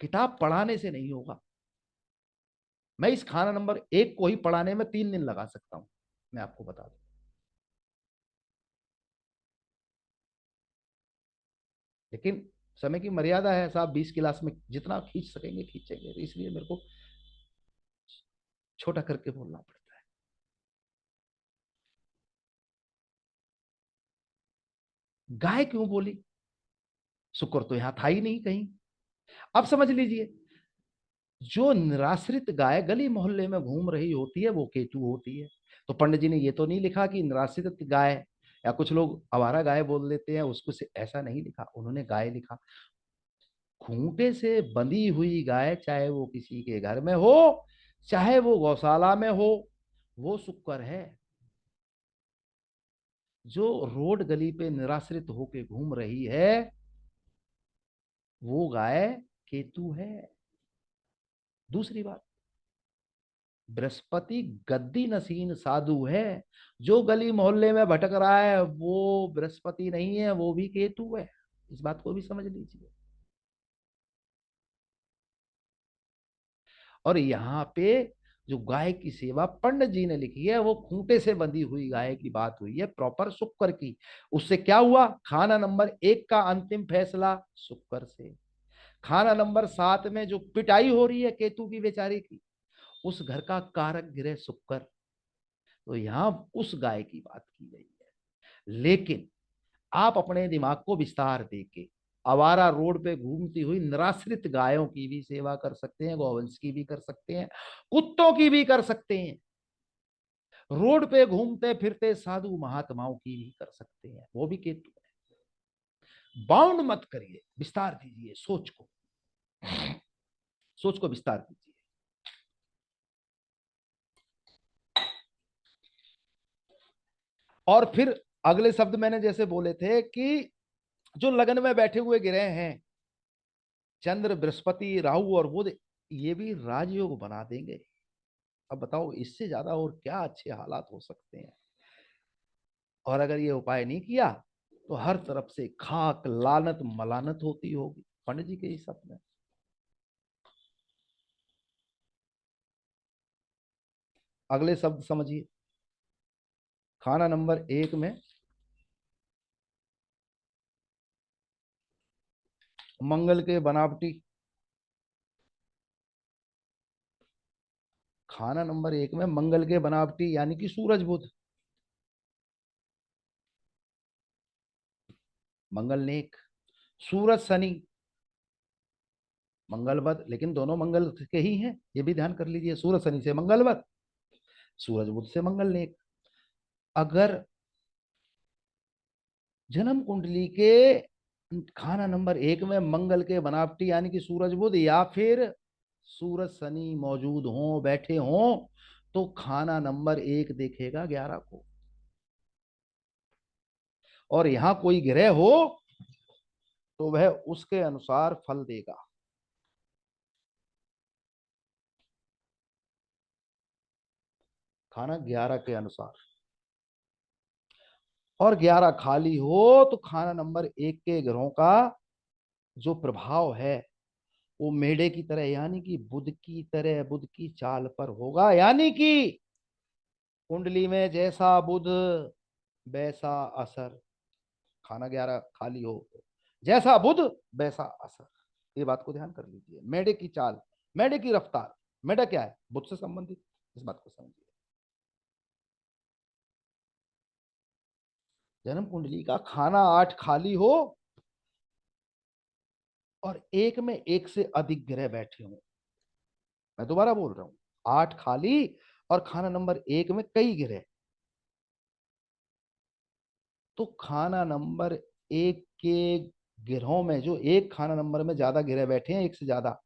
किताब पढ़ाने से नहीं होगा। मैं इस खाना नंबर 1 को ही पढ़ाने में 3 दिन लगा सकता हूं, मैं आपको बता दूं। लेकिन समय की मर्यादा है साहब, 20 क्लास में जितना खींच सकेंगे खींचेंगे, तो इसलिए मेरे को छोटा करके बोलना पड़ता है। गाय क्यों बोली? शुक्र तो यहां था ही नहीं कहीं। अब समझ लीजिए, जो निराश्रित गाय गली मोहल्ले में घूम रही होती है वो केतु होती है। तो पंडित जी ने ये तो नहीं लिखा कि निराश्रित गाय, या कुछ लोग आवारा गाय बोल देते हैं उसको, से ऐसा नहीं लिखा, उन्होंने गाय लिखा। खूंटे से बंधी हुई गाय, चाहे वो किसी के घर में हो, चाहे वो गौशाला में हो, वो शुक्र है। जो रोड गली पे निराश्रित होके घूम रही है वो गाय केतु है। दूसरी बात, बृहस्पति गद्दी नसीन साधु है। जो गली मोहल्ले में भटक रहा है वो बृहस्पति नहीं है, वो भी केतु है। इस बात को भी समझ लीजिए। और यहाँ पे जो गाय की सेवा पंडित जी ने लिखी है वो खूंटे से बंधी हुई गाय की बात हुई है, प्रॉपर शुक्र की। उससे क्या हुआ? खाना नंबर 1 का अंतिम फैसला शुक्र से। खाना नंबर 7 में जो पिटाई हो रही है केतु की बेचारी की, उस घर का कारक ग्रह शुक्र। तो यहां उस गाय की बात की गई है। लेकिन आप अपने दिमाग को विस्तार देके आवारा रोड पे घूमती हुई निराश्रित गायों की भी सेवा कर सकते हैं, गौवंश की भी कर सकते हैं, कुत्तों की भी कर सकते हैं, रोड पे घूमते फिरते साधु महात्माओं की भी कर सकते हैं, वो भी केतु है। बाउंड मत करिए, विस्तार दीजिए सोच को, सोच को विस्तार दीजिए। और फिर अगले शब्द मैंने जैसे बोले थे कि जो लगन में बैठे हुए ग्रह हैं, चंद्र, बृहस्पति, राहु और बुध, ये भी राजयोग बना देंगे। अब बताओ इससे ज्यादा और क्या अच्छे हालात हो सकते हैं। और अगर ये उपाय नहीं किया तो हर तरफ से खाक, लानत, मलानत होती होगी, पंडित जी के ही शब्द में। अगले शब्द समझिए। खाना नंबर 1 में मंगल के बनावटी। खाना नंबर 1 में मंगल के बनावटी यानी कि सूरज बुध। मंगल नेक, सूरज शनि, मंगलवत, लेकिन दोनों मंगल के ही हैं, ये भी ध्यान कर लीजिए। सूरज शनि से मंगलवत, सूरज बुध से मंगल नेक। अगर जन्म कुंडली के खाना नंबर 1 में मंगल के बनावटी यानी कि सूरज बुध या फिर सूरज शनि मौजूद हो, बैठे हो, तो खाना नंबर 1 देखेगा 11 को। और यहां कोई ग्रह हो तो वह उसके अनुसार फल देगा। खाना 11 के अनुसार। और 11 खाली हो तो खाना नंबर 1 के ग्रहों का जो प्रभाव है वो मेढे की तरह यानी कि बुध की तरह, बुध की चाल पर होगा। यानी कि कुंडली में जैसा बुध वैसा असर। खाना 11 खाली हो तो जैसा बुध वैसा असर। ये बात को ध्यान कर लीजिए। मेढे की चाल, मेढे की रफ्तार। मेढा क्या है? बुध से संबंधित। इस बात को समझिए। जन्म कुंडली का खाना 8 खाली हो और एक में एक से अधिक ग्रह बैठे हों। मैं दोबारा बोल रहा हूं, 8 खाली और खाना नंबर 1 में कई ग्रह, तो खाना नंबर 1 के ग्रहों में जो एक खाना नंबर में ज्यादा ग्रह बैठे हैं, एक से ज्यादा,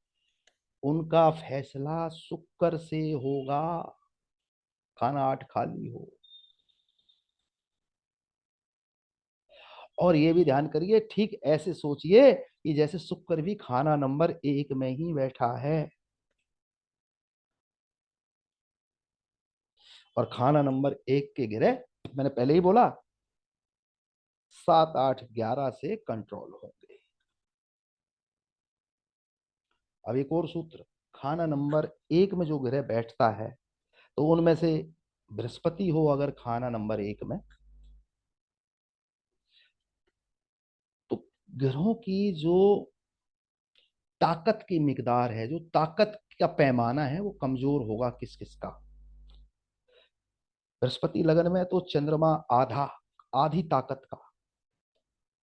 उनका फैसला शुक्र से होगा। खाना 8 खाली हो। और ये भी ध्यान करिए, ठीक ऐसे सोचिए कि जैसे शुक्र भी खाना नंबर 1 में ही बैठा है। और खाना नंबर 1 के ग्रह मैंने पहले ही बोला 7, 8, 11 से कंट्रोल होंगे। अब एक और सूत्र, खाना नंबर 1 में जो ग्रह बैठता है तो उनमें से बृहस्पति हो अगर खाना नंबर 1 में, तो ग्रहों की जो ताकत की मिकदार है, जो ताकत का पैमाना है, वो कमजोर होगा किस किस का। बृहस्पति लगन में तो चंद्रमा आधा, आधी ताकत का,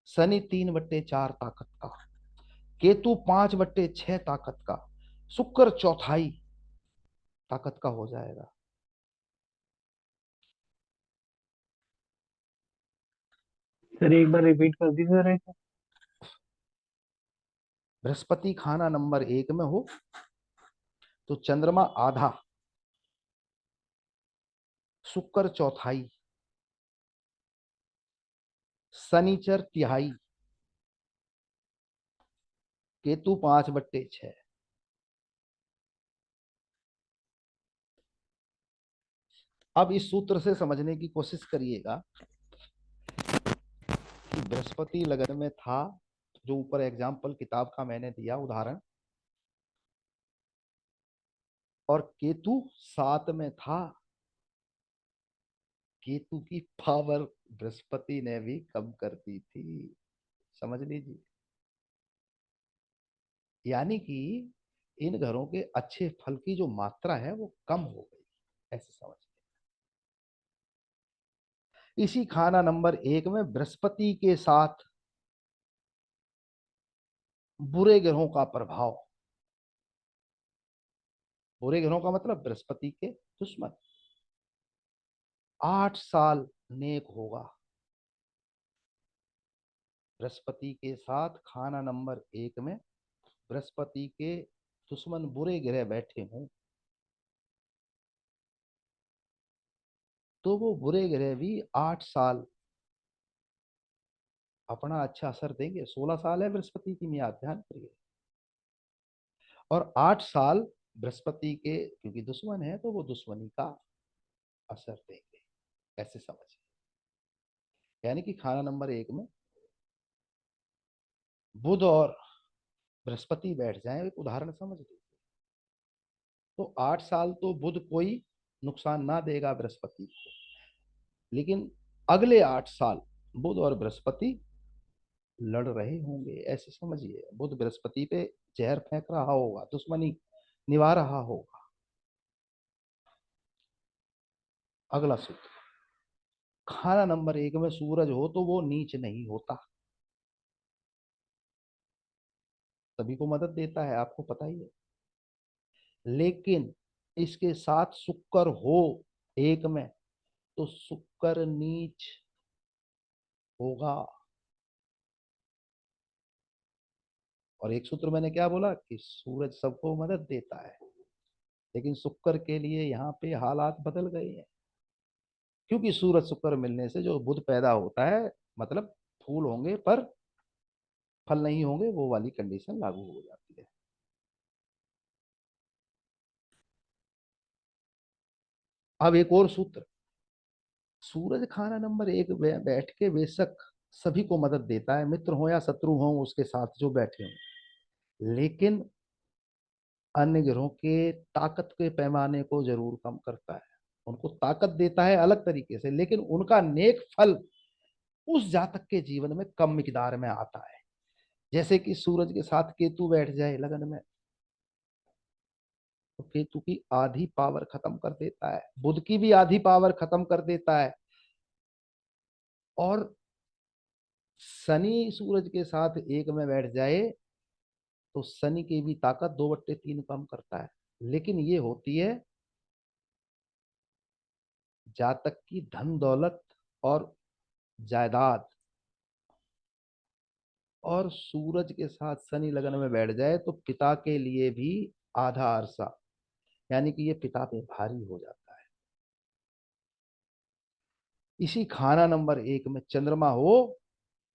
शनि 3/4 ताकत का, केतु 5/6 ताकत का, शुक्र चौथाई ताकत का हो जाएगा। सर एक बार रिपीट कर दीजिए सर ऐसे। बृहस्पति खाना नंबर 1 में हो तो चंद्रमा आधा, शुक्र चौथाई, शनिचर तिहाई, केतु 5/6। अब इस सूत्र से समझने की कोशिश करिएगा कि बृहस्पति लगन में था, जो ऊपर एग्जाम्पल किताब का मैंने दिया उदाहरण, और केतु 7 में था। केतु की पावर बृहस्पति ने भी कम कर दी थी, समझ लीजिए। यानी कि इन घरों के अच्छे फल की जो मात्रा है वो कम हो गई, ऐसे समझ। इसी खाना नंबर 1 में बृहस्पति के साथ बुरे ग्रहों का प्रभाव। बुरे ग्रहों का मतलब बृहस्पति के दुश्मन। 8 साल नेक होगा। बृहस्पति के साथ खाना नंबर 1 में बृहस्पति के दुश्मन बुरे ग्रह बैठे हों तो वो बुरे ग्रह भी 8 साल अपना अच्छा असर देंगे। 16 साल है बृहस्पति की मियाद, ध्यान करिए। और 8 साल बृहस्पति के क्योंकि दुश्मन है तो वो दुश्मनी का असर देंगे, ऐसे समझिए। यानी कि खाना नंबर 1 में बुध और बृहस्पति बैठ जाए, एक उदाहरण समझ लीजिए, तो 8 साल तो बुध कोई नुकसान ना देगा बृहस्पति को, लेकिन अगले 8 साल बुध और बृहस्पति लड़ रहे होंगे, ऐसे समझिए। बुध बृहस्पति पे जहर फेंक रहा होगा, दुश्मनी निभा रहा होगा। अगला सूत्र, खाना नंबर 1 में सूरज हो तो वो नीच नहीं होता। सभी को मदद देता है, आपको पता ही है। लेकिन इसके साथ शुक्र हो एक में, तो शुक्र नीच होगा। और एक सूत्र मैंने क्या बोला कि सूरज सबको मदद देता है, लेकिन शुक्र के लिए यहाँ पे हालात बदल गए हैं। क्योंकि सूरज शुक्र मिलने से जो बुध पैदा होता है, मतलब फूल होंगे पर फल नहीं होंगे, वो वाली कंडीशन लागू हो जाती है। अब एक और सूत्र, सूरज खाना नंबर एक बैठ के बेशक सभी को मदद देता है, मित्र हो या शत्रु हो उसके साथ जो बैठे हों, लेकिन अन्य ग्रहों के ताकत के पैमाने को जरूर कम करता है। उनको ताकत देता है अलग तरीके से, लेकिन उनका नेक फल उस जातक के जीवन में कम मिकदार में आता है। जैसे कि सूरज के साथ केतु बैठ जाए लगन में, तो केतु की आधी पावर खत्म कर देता है, बुध की भी आधी पावर खत्म कर देता है। और शनि सूरज के साथ एक में बैठ जाए तो शनि की भी ताकत 2/3 कम करता है। लेकिन ये होती है जातक की धन दौलत और जायदाद। और सूरज के साथ शनि लगन में बैठ जाए तो पिता के लिए भी आधा अरसा, यानी कि ये पिता पे भारी हो जाता है। इसी खाना नंबर एक में चंद्रमा हो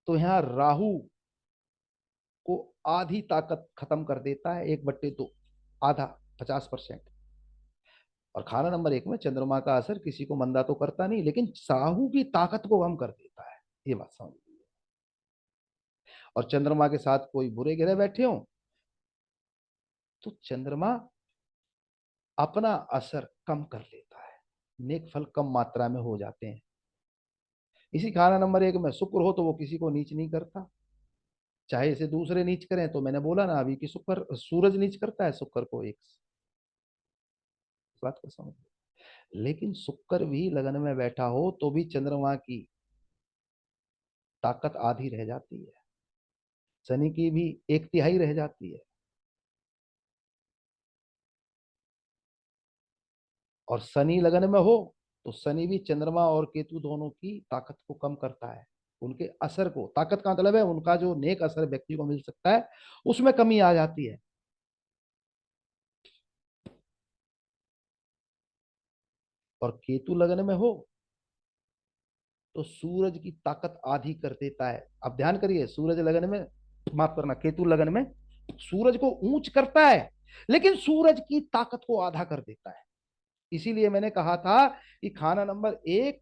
तो यहाँ राहु को आधी ताकत खत्म कर देता है, 1/2, आधा, 50%। और खाना नंबर एक में चंद्रमा का असर किसी को मंदा तो करता नहीं, लेकिन राहु की ताकत को कम कर देता है। ये बात समझ लीजिए। और चंद्रमा के साथ कोई बुरे ग्रह बैठे हो तो चंद्रमा अपना असर कम कर लेता है, नेक फल कम मात्रा में हो जाते हैं। इसी खाना नंबर एक में शुक्र हो तो वो किसी को नीच नहीं करता, चाहे इसे दूसरे नीच करें। तो मैंने बोला ना अभी कि शुक्र, सूरज नीच करता है शुक्र को, एक बात को समझ। लेकिन शुक्र भी लगन में बैठा हो तो भी चंद्रमा की ताकत आधी रह जाती है, शनि की भी 1/3 रह जाती है। और शनि लगन में हो तो शनि भी चंद्रमा और केतु दोनों की ताकत को कम करता है, उनके असर को, ताकत का मतलब है उनका जो नेक असर व्यक्ति को मिल सकता है उसमें कमी आ जाती है। और केतु लगन में हो तो सूरज की ताकत आधी कर देता है। अब ध्यान करिए, सूरज लगन में, माफ करना, केतु लगन में सूरज को ऊंच करता है, लेकिन सूरज की ताकत को आधा कर देता है। इसीलिए मैंने कहा था कि खाना नंबर एक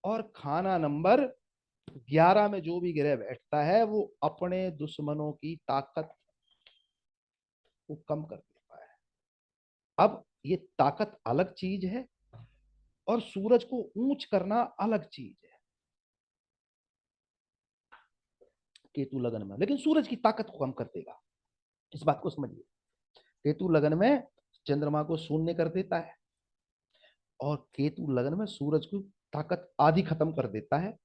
और खाना नंबर 11 में जो भी ग्रह बैठता है वो अपने दुश्मनों की ताकत को कम कर देता है। अब ये ताकत अलग चीज है और सूरज को ऊंच करना अलग चीज है केतु लगन में, लेकिन सूरज की ताकत को कम कर देगा। इस बात को समझिए, केतु लगन में चंद्रमा को शून्य कर देता है, और केतु लगन में सूरज की ताकत आधी खत्म कर देता है,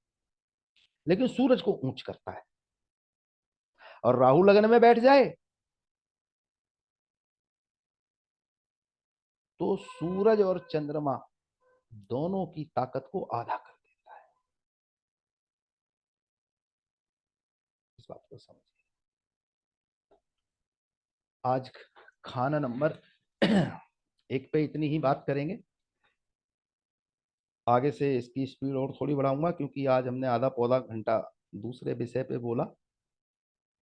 लेकिन सूरज को ऊंच करता है। और राहु लगन में बैठ जाए तो सूरज और चंद्रमा दोनों की ताकत को आधा कर देता है। इस बात को समझिए। आज खाना नंबर एक पे इतनी ही बात करेंगे, आगे से इसकी स्पीड और थोड़ी बढ़ाऊंगा, क्योंकि आज हमने आधा पौधा घंटा दूसरे विषय पे बोला।